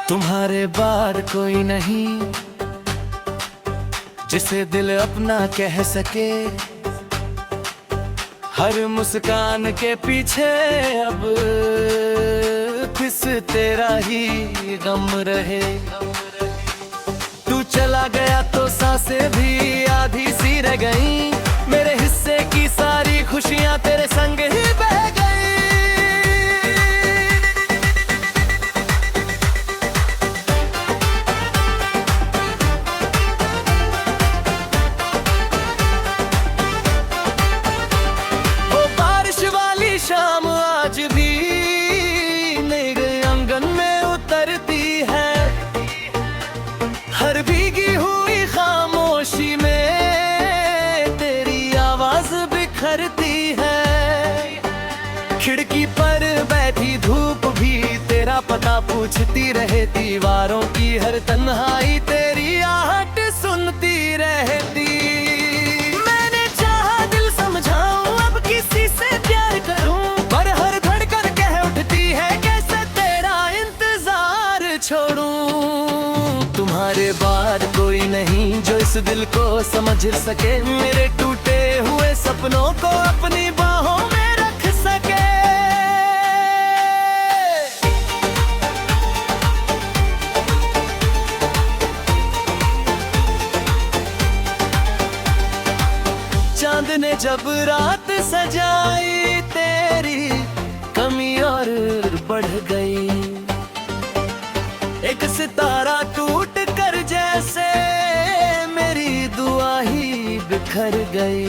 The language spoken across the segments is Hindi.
तुम्हारे बार कोई नहीं जिसे दिल अपना कह सके। हर मुस्कान के पीछे अब किस तेरा ही गम रहे। तू चला गया तो सांसें भी आधी सी रह गई। मेरे हिस्से की सारी खुशियां तेरे संग ही बह गई। वो बारिश वाली शाम आज भी मेरे आंगन में उतरती है। हर भीगी हुई खामोशी में तेरी आवाज बिखरती है। खिड़की पर बैठी धूप भी तेरा पता पूछती रहे। दीवारों की हर तन्हाई तेरी आहट सुनती रहती। मैंने चाहा दिल समझाऊं अब किसी से प्यार करूं, पर हर धड़कन कह उठती है कैसे तेरा इंतजार छोड़ूं। तुम्हारे बाद कोई नहीं जो इस दिल को समझ सके। मेरे टूटे हुए सपनों को अपनी बाहों में रख सके। चांद ने जब रात सजाई तेरी कमी और बढ़ गई। एक सितारा टूट कर जैसे मेरी दुआ ही बिखर गई।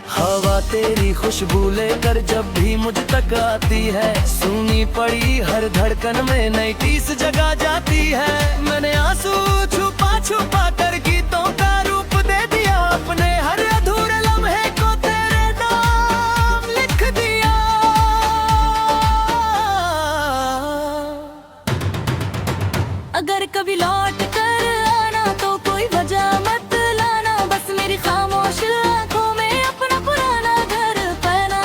हवा तेरी खुशबू लेकर जब भी मुझ तक आती है। सुनी पड़ी हर धड़कन में नई टीस जगा जाती है। मैंने आंसू छुपा छुपा कर गीतों का रूप दे दिया। अपने हर अधूरे लम्हे को तेरे नाम लिख दिया। अगर कभी लौट कर आना तो कोई वजह मत लाना। बस मेरी खामोश आंखों में अपना पुराना घर पाना।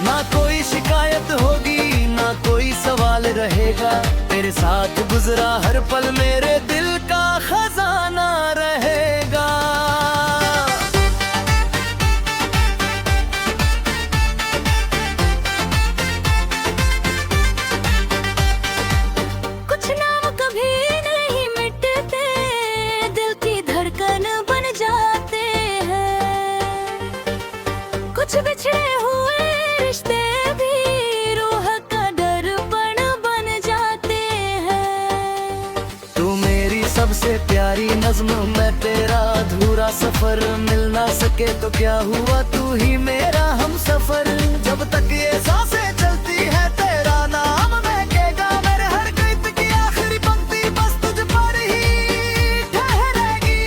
ना कोई शिकायत होगी ना कोई सवाल रहेगा। तेरे साथ गुजरा हर पल मेरे दिल का खजाना रहेगा। कुछ नाम कभी नहीं मिटते, दिल की धड़कन बन जाते हैं। कुछ बिछड़े हुए रिश्ते भी रूह का दर्पण बन जाते हैं। तू मेरी सबसे प्यारी नज़्म, मैं तेरा अधूरा सफर। मिल ना सके तो क्या हुआ, तू ही मेरा हम सफर। जब तक ये सांसें चलती है तेरा नाम महकेगा। मेरे हर गीत की आखिरी पंक्ति बस तुझ पर ही ठहरेगी।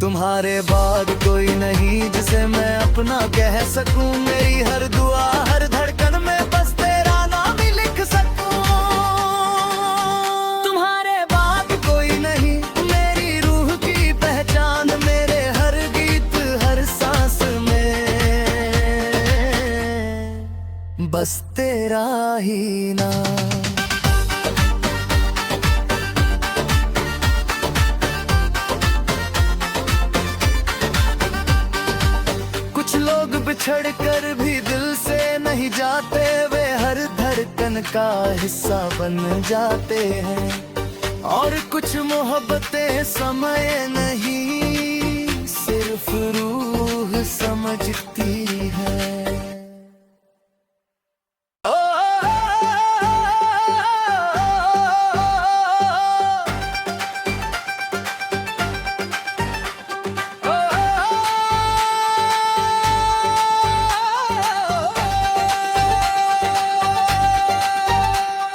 तुम्हारे बाद कोई नहीं जिसे मैं अपना कह सकूं। मेरी हर दुआ हर धड़कन में बस तेरा नाम ही लिख सकूं। तुम्हारे बाद कोई नहीं मेरी रूह की पहचान। मेरे हर गीत हर सांस में बस तेरा ही नाम। कुछ लोग बिछड़ कर भी दिल से नहीं जाते। वे हर धड़कन का हिस्सा बन जाते हैं। और कुछ मोहब्बतें समय नहीं सिर्फ रूह समझती है।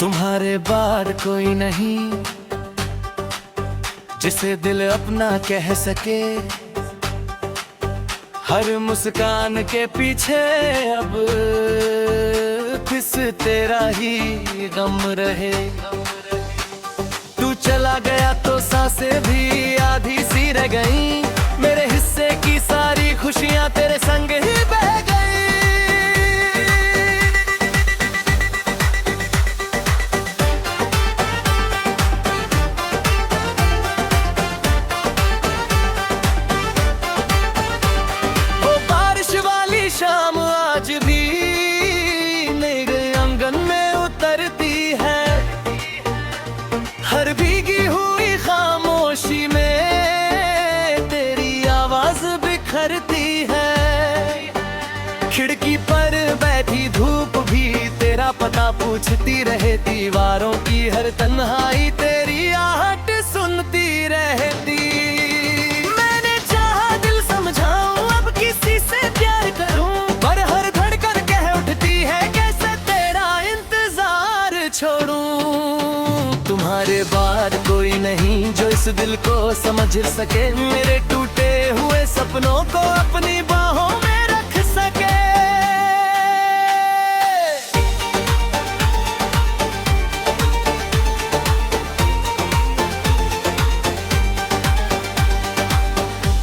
तुम्हारे बार कोई नहीं जिसे दिल अपना कह सके। हर मुस्कान के पीछे अब किस तेरा ही गम रहे। तू चला गया तो सांसें भी आधी सी रह गई। मेरे हिस्से की सारी खुशी बिखरती है। खिड़की पर बैठी धूप भी तेरा पता पूछती रहे, दीवारों की हर तन्हाई तेरी आहट सुनती रहती। मैंने चाहा दिल समझाऊं, अब किसी से प्यार करूं, पर हर धड़कन कह उठती है कैसे तेरा इंतजार छोड़ूं। तुम्हारे बाद कोई नहीं जो इस दिल को समझ सके, मेरे टूटे हुए सपनों को अपनी बाहों में रख सके।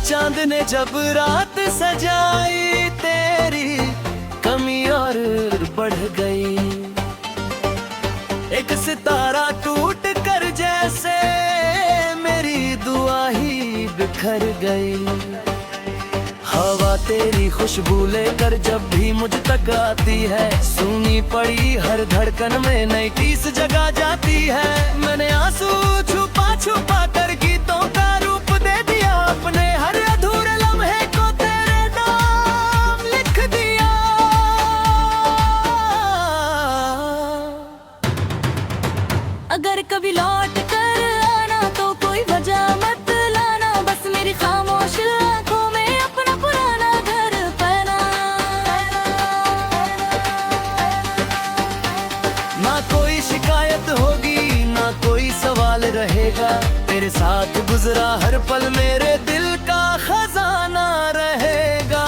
चांद ने जब रात सजाई, तेरी कमी और बढ़ गई। एक सितारा टूट कर जैसे मेरी दुआ ही बिखर गई। हवा तेरी खुशबू लेकर जब भी मुझ तक आती है, सुनी पड़ी हर धड़कन में नई टीस जगा जाती है। मैंने आंसू छुपा छुपा कर गीतों का रूप दे दिया, अपने हर अधूरे लम्हे को तेरे नाम लिख दिया। अगर कभी लौट कर आना तो कोई वजह मत लाना, बस मेरी खामोश आंखों में अपना पुराना घर पाना। ना कोई शिकायत होगी ना कोई सवाल रहेगा, तेरे साथ गुजरा हर पल मेरे दिल का खजाना रहेगा।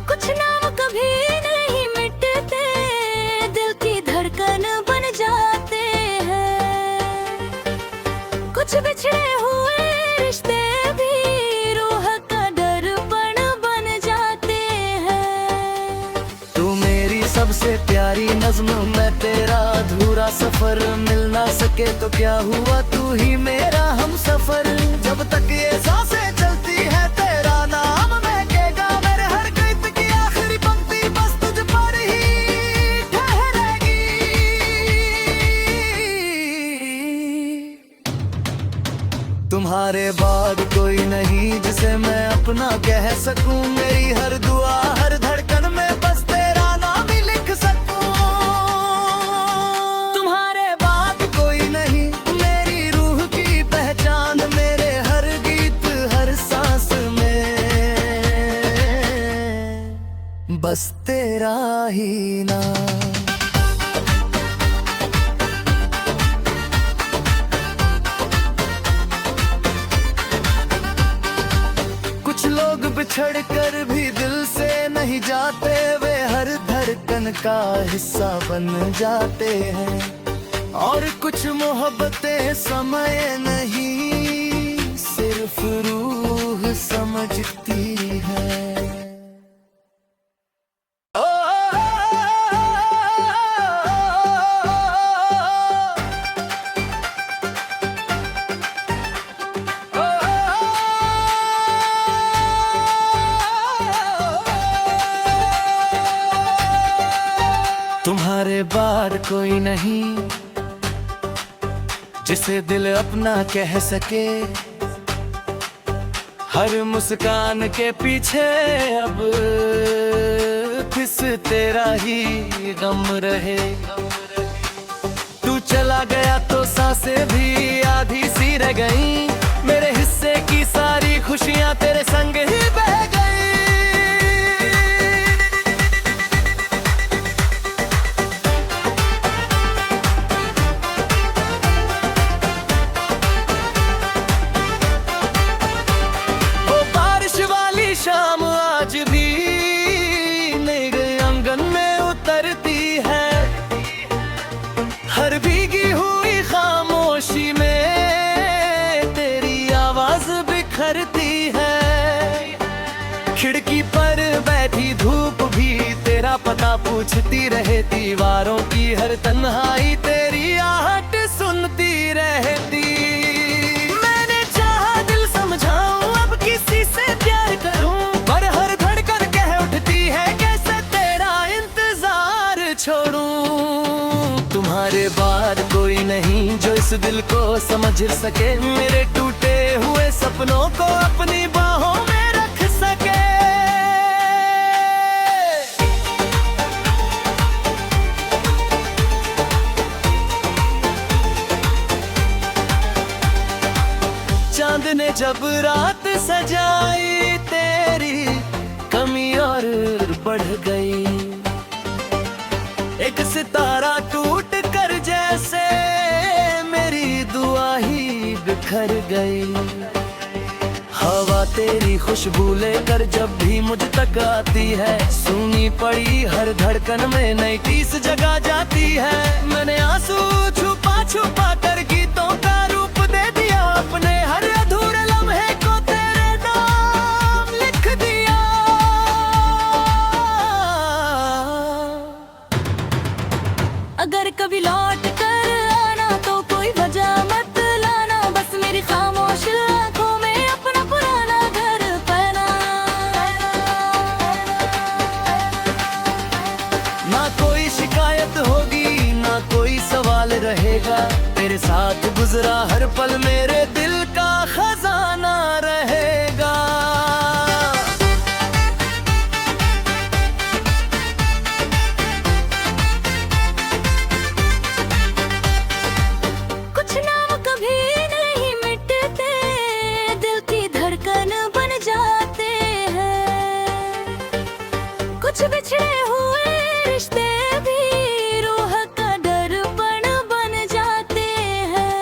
कुछ नाम कभी नहीं मिटते, दिल की धड़कन बन जाते हैं। कुछ बिछड़े हुए रिश्ते भी रूह का दर्पण बन जाते हैं। तू मेरी सबसे प्यारी नज्म, मैं तेरा अधूरा सफर। मिल ना सके तो क्या हुआ, तू ही मेरा हम सफर। जब तक ये सांसें चलती है तेरा नाम महकेगा, मेरे हर गीत की आखिरी पंक्ति बस तुझ पर ही ठहरेगी। तुम्हारे बाद कोई नहीं जिसे मैं अपना कह सकूं, मेरी हर दुआ हर धड़कन में बस तेरा नाम ही लिख सकूं। तुम्हारे बाद कोई नहीं, मेरी रूह की पहचान, मेरे हर गीत हर सांस में बस तेरा ही नाम। कुछ लोग बिछड़ कर भी दिल से नहीं जाते, वे हर धड़कन का हिस्सा बन जाते हैं। और कुछ मोहब्बतें समय नहीं सिर्फ रूह समझती है। तुम्हारे बाद कोई नहीं जिसे दिल अपना कह सके, हर मुस्कान के पीछे अब फिस तेरा ही गम रहे। तू चला गया तो सांसें भी आधी सी रह गई, मेरे हिस्से की सारी खुशियां तेरे संग ही बह गई। शाम आज भी मेरे आंगन में उतरती है, हर भीगी हुई खामोशी में तेरी आवाज बिखरती है। खिड़की पर बैठी धूप भी तेरा पता पूछती रहे, दीवारों की हर तन्हाई तेरी आहट सुनती रहती। मैंने चाहा दिल समझाऊं, अब किसी से प्यार करूं, पर हर धड़कन कह उठती है कैसे तेरा इंतजार छोड़ूं। तुम्हारे बाद कोई नहीं जो इस दिल को समझ सके, मेरे टूटे हुए सपनों को अपनी बाहों में रख सके। चांद ने जब रात सजाई, तेरी कमी और बढ़ गई। एक सितारा टूट कर जैसे मेरी दुआ ही बिखर गई। हवा तेरी खुशबू लेकर जब भी मुझ तक आती है, सुनी पड़ी हर धड़कन में नई टीस जगा जाती है। मैंने आंसू छुपा छुपा कर गीतों का रूप दे दिया, अपने हर अधूरे लम्हे को तेरे नाम लिख दिया। अगर कभी लौट कर आना तो कोई वजह मत लाना, बस मेरी खामोश आंखों में अपना पुराना घर पाना। ना कोई शिकायत होगी ना कोई सवाल रहेगा, तेरे साथ गुजरा हर पल मेरे दिल का खजाना रहेगा। कुछ नाम कभी नहीं मिटते, दिल की धड़कन बन जाते हैं। कुछ बिछड़े हुए रिश्ते भी रूह का दर्पण बन जाते हैं।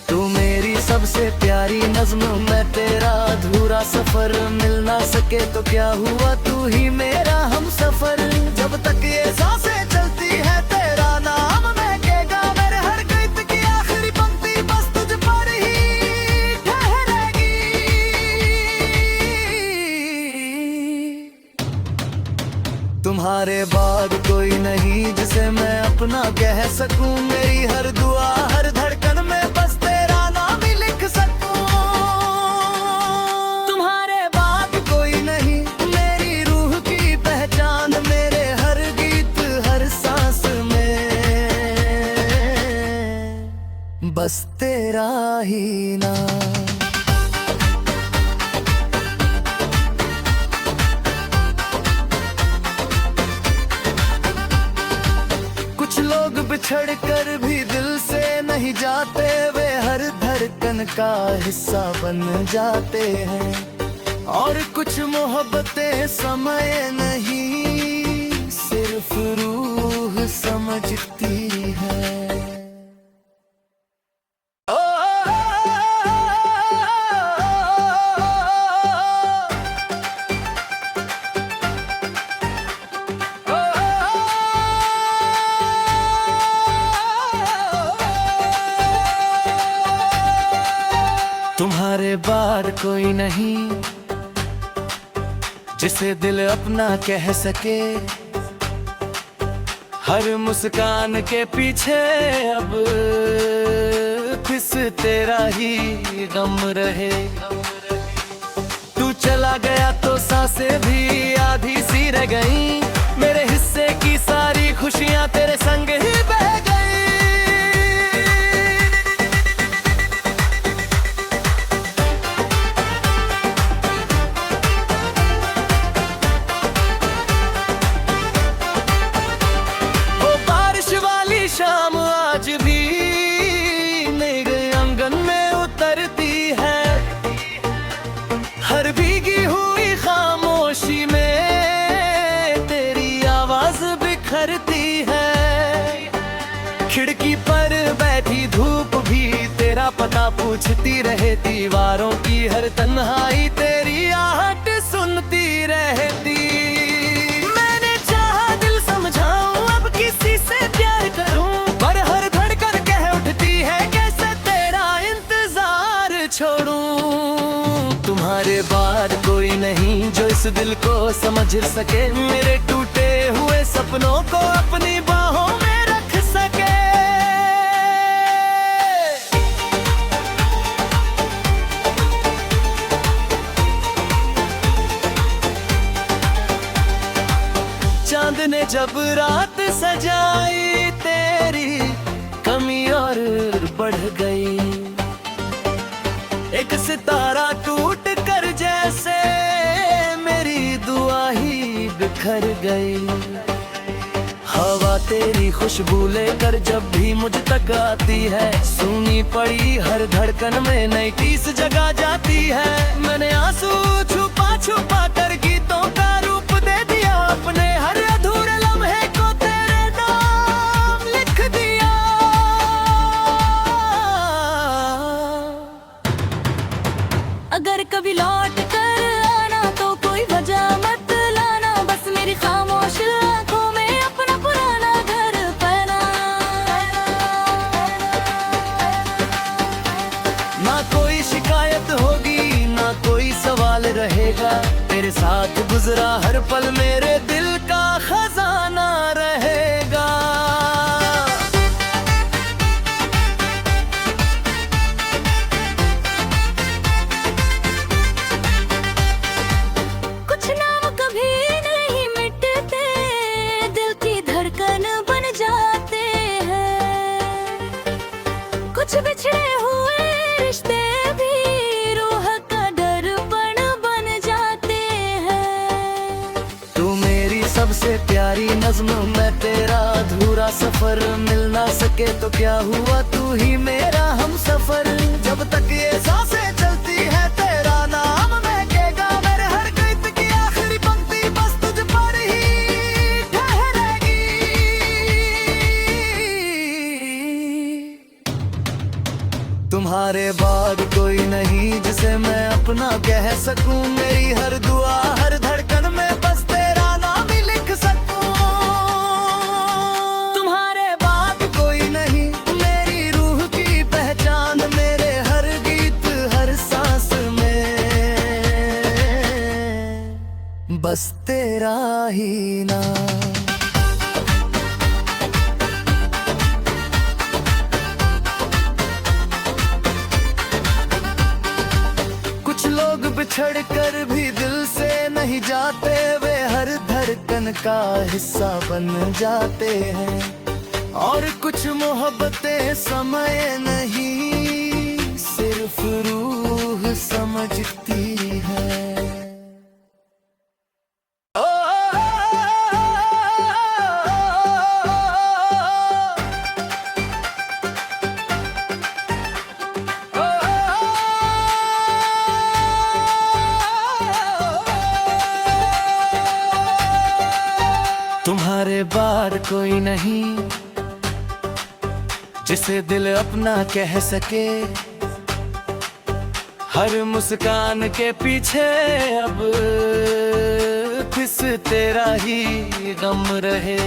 तू मेरी सबसे प्यारी नज्म, मैं तेरा अधूरा सफर। मिल ना सके तो क्या हुआ, तू ही मेरा हम सफर। जब तक ये सांसें चलती है तेरा नाम महकेगा, मेरे हर गीत की आखिरी पंक्ति बस तुझ पर ही ठहरेगी। तुम्हारे बाद कोई नहीं जिसे मैं अपना कह सकूं, मेरी हर दुआ हर धड़कन में बस तेरा नाम ही लिख सकूं। तुम्हारे बाद कोई नहीं, मेरी रूह की पहचान, मेरे हर गीत हर सांस में बस तेरा ही नाम। कुछ लोग बिछड़ कर भी दिल से नहीं जाते, वे हर धड़कन का हिस्सा बन जाते हैं। और कुछ मोहब्बतें समय नहीं सिर्फ रूह समझती है। तुम्हारे बाद कोई नहीं जिसे दिल अपना कह सके, हर मुस्कान के पीछे अब किस तेरा ही गम रहे। तू चला गया तो सांसें भी आधी सी रह गई, मेरे हिस्से की सारी खुशियां तेरे संग ही बह गई। शाम आज भी मेरे आंगन में उतरती है, हर भीगी हुई खामोशी में तेरी आवाज बिखरती है। खिड़की पर बैठी धूप भी तेरा पता पूछती रहे, दीवारों की हर तन्हाई तेरी आहट सुनती रहती। मैंने चाहा दिल समझाऊं अब किसी से प्यार करूं, पर हर धड़कन कह उठती है कैसे तेरा इंतजार छोड़ूं। तुम्हारे बाद कोई नहीं जो इस दिल को समझ सके, मेरे टूटे हुए सपनों को अपनी बाहों में रख सके। चांद ने जब रात सजाई, बढ़ गई। एक सितारा टूट कर जैसे मेरी दुआ ही बिखर गई। हवा तेरी खुशबू लेकर जब भी मुझ तक आती है, सूनी पड़ी हर धड़कन में नई टीस जगा जाती है। मैंने आंसू छुपा छुपा कर गीतों का रूप दे दिया, अपने हर अधूरे लम्हे को तेरे नाम लिख दिया। अगर कभी लौट कर आना तो कोई वजह मत लाना, बस मेरी खामोश आंखों में अपना पुराना घर पाना। ना कोई शिकायत होगी ना कोई सवाल रहेगा, तेरे साथ गुजरा हर पल मेरे दिल का खजाना रहेगा। कुछ नाम कभी नहीं मिटते, दिल की धड़कन बन जाते हैं। कुछ बिछड़े हुए रिश्ते भी रूह का दर्पण बन जाते हैं। तू मेरी सबसे प्यारी नज़्म, मैं तेरा अधूरा सफर। मिल ना सके तो क्या हुआ, तू ही मेरा हम सफर। जब तक ये सांसें चलती है तेरा नाम महकेगा, मेरे हर गीत की आखिरी पंक्ति बस तुझ पर ही ठहरेगी। तुम्हारे बाद कोई नहीं जिसे मैं अपना कह सकूं, मेरी हर दुआ हर धड़कन में बस तेरा नाम ही लिख सकूं। तुम्हारे बाद कोई नहीं, मेरी रूह की पहचान, मेरे हर गीत हर सांस में बस तेरा ही नाम। कुछ लोग बिछड़ कर भी दिल से नहीं जाते, वे हर धड़कन का हिस्सा बन जाते हैं। और कुछ मोहब्बतें समय नहीं सिर्फ रूह समझती है। तुम्हारे बाद कोई नहीं जिसे दिल अपना कह सके, हर मुस्कान के पीछे अब किस तेरा ही गम रहे।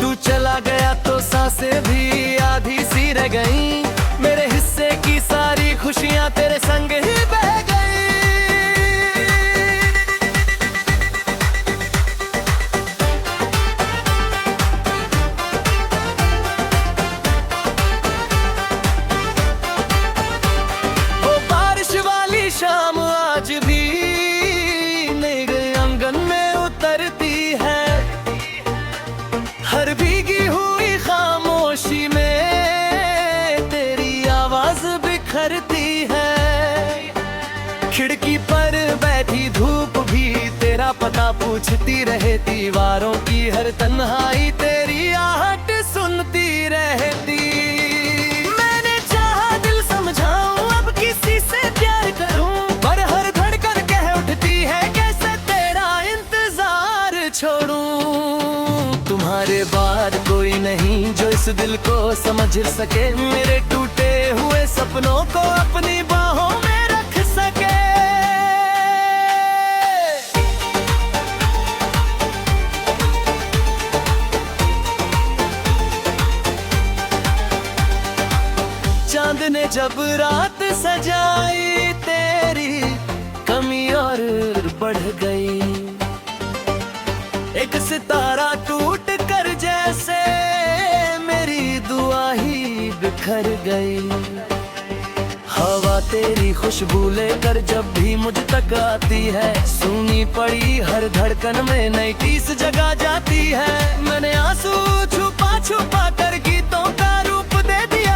तू चला गया तो सांसें भी आधी सी रह गई, मेरे हिस्से की सारी खुशियां तेरे संग ही बह गई। शाम आज भी मेरे आंगन में उतरती है, हर भीगी हुई खामोशी में तेरी आवाज बिखरती है। खिड़की पर बैठी धूप भी तेरा पता पूछती रहे, दीवारों की हर तन्हाई तेरी आहट सुनती रहती। मैंने चाहा दिल समझाऊं अब किसी से प्यार करूं, पर हर धड़कन कह उठती है कैसे तेरा इंतजार छोड़ूं। तुम्हारे बाद कोई नहीं जो इस दिल को समझ सके, मेरे टूटे हुए सपनों को अपनी बाहों में रख सके। चांद ने जब रात सजाई तेरी कमी और बढ़ गई। एक सितारा टूट कर जैसे मेरी दुआ ही बिखर गई। हवा तेरी खुशबू लेकर जब भी मुझ तक आती है, सूनी पड़ी हर धड़कन में नई टीस जगा जाती है। मैंने आंसू छुपा छुपा कर गीतों का रूप दे दिया,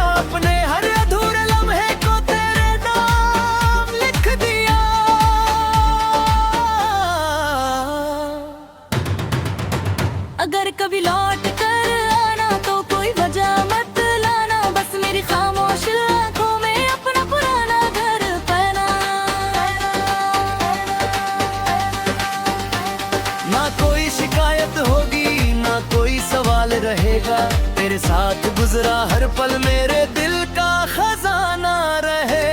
कभी लौट कर आना तो कोई वजह मत लाना, बस मेरी खामोश आंखों में अपना पुराना घर पाना। ना कोई शिकायत होगी ना कोई सवाल रहेगा, तेरे साथ गुजरा हर पल मेरे दिल का खजाना रहेगा।